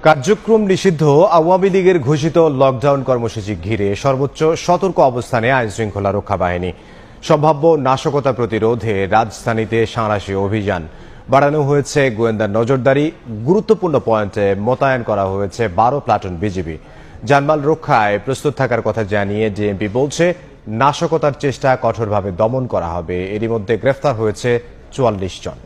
কার্যক্রম নিষিদ্ধ আওয়ামী লীগের ঘোষিত লকডাউন কর্মসূচি ঘিরে সর্বোচ্চ সতর্ক অবস্থানে আইনশৃঙ্খলা রক্ষা বাহিনী। সম্ভাব্য নাশকতা প্রতিরোধে রাজধানীতে সাঁড়াশি অভিযান বাড়ানো হয়েছে, গোয়েন্দা নজরদারি, গুরুত্বপূর্ণ পয়েন্টে মোতায়েন করা হয়েছে 12 প্লাটুন বিজিবি। জানমাল রক্ষায় প্রস্তুত থাকার কথা জানিয়ে ডিএমপি বলছে, নাশকতার চেষ্টা কঠোরভাবে দমন করা হবে। এরই মধ্যে গ্রেফতার হয়েছে 44 জন।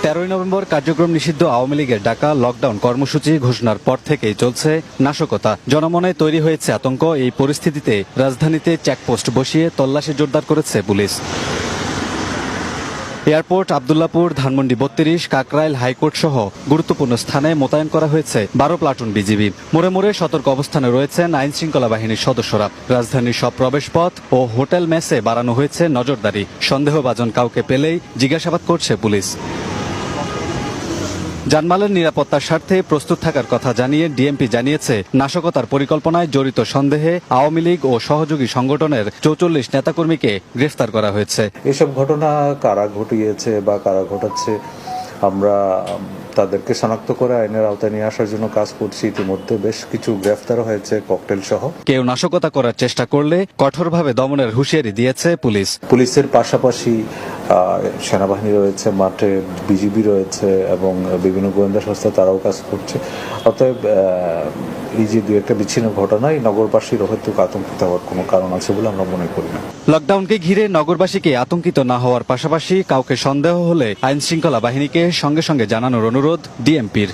13 নভেম্বর কার্যক্রম নিষিদ্ধ আওয়ামী লীগের ডাকা লকডাউন কর্মসূচি ঘোষণার পর থেকেই চলছে নাশকতা। জনমনে তৈরি হয়েছে আতঙ্ক। এই পরিস্থিতিতে রাজধানীতে চেকপোস্ট বসিয়ে তল্লাশি জোরদার করেছে police. Airport, Abdullahpur, Dhanmondi 32, Kakrail, high court সহ গুরুত্বপূর্ণ স্থানে মোতায়েন করা হয়েছে 12 প্লাটুন বিজিবি। মোড়ে মোড়ে সতর্ক অবস্থানে রয়েছেন আইন শৃঙ্খলা বাহিনীর সদস্যরা। রাজধানীর সব প্রবেশপথ ও হোটেল মেসে বাড়ানো হয়েছে নজরদারি। সন্দেহভাজন কাউকে পেলেই জিজ্ঞাসাবাদ করছে পুলিশ। জানমালের নিরাপত্তার স্বার্থে প্রস্তুত থাকার কথা জানিয়ে ডিএমপি জানিয়েছে, নাশকতার পরিকল্পনায় জড়িত সন্দেহে আওয়ামী লীগ ও সহযোগী সংগঠনের 44 নেতাকর্মীকে গ্রেফতার করা হয়েছে। এসব ঘটনা কারা ঘটিয়েছে বা কারা ঘটাচ্ছে আমরা তাদেরকে শনাক্ত করে আইনের আওতায় নিয়ে আসার জন্য কাজ করছি। ইতিমধ্যে বেশ কিছু গ্রেফতার হয়েছে ককটেল সহ। কেউ নাশকতা করার চেষ্টা করলে কঠোরভাবে দমনের হুঁশিয়ারি দিয়েছে পুলিশ। পুলিশের পাশাপাশি সেনাবাহিনী রয়েছে মাঠে, বিজিবি রয়েছে এবং বিভিন্ন গোয়েন্দা সংস্থা তারাও কাজ করছে। অতএব এই যে দু একটা বিচ্ছিন্ন ঘটনায় নগরবাসীর হয়তো আতঙ্কিত হওয়ার কোনো কারণ আছে বলে আমরা মনে করি না। লকডাউনকে ঘিরে নগরবাসীকে আতঙ্কিত না হওয়ার পাশাপাশি কাউকে সন্দেহ হলে আইন শৃঙ্খলা বাহিনীকে সঙ্গে সঙ্গে জানানোর অনুরোধ ডিএমপির।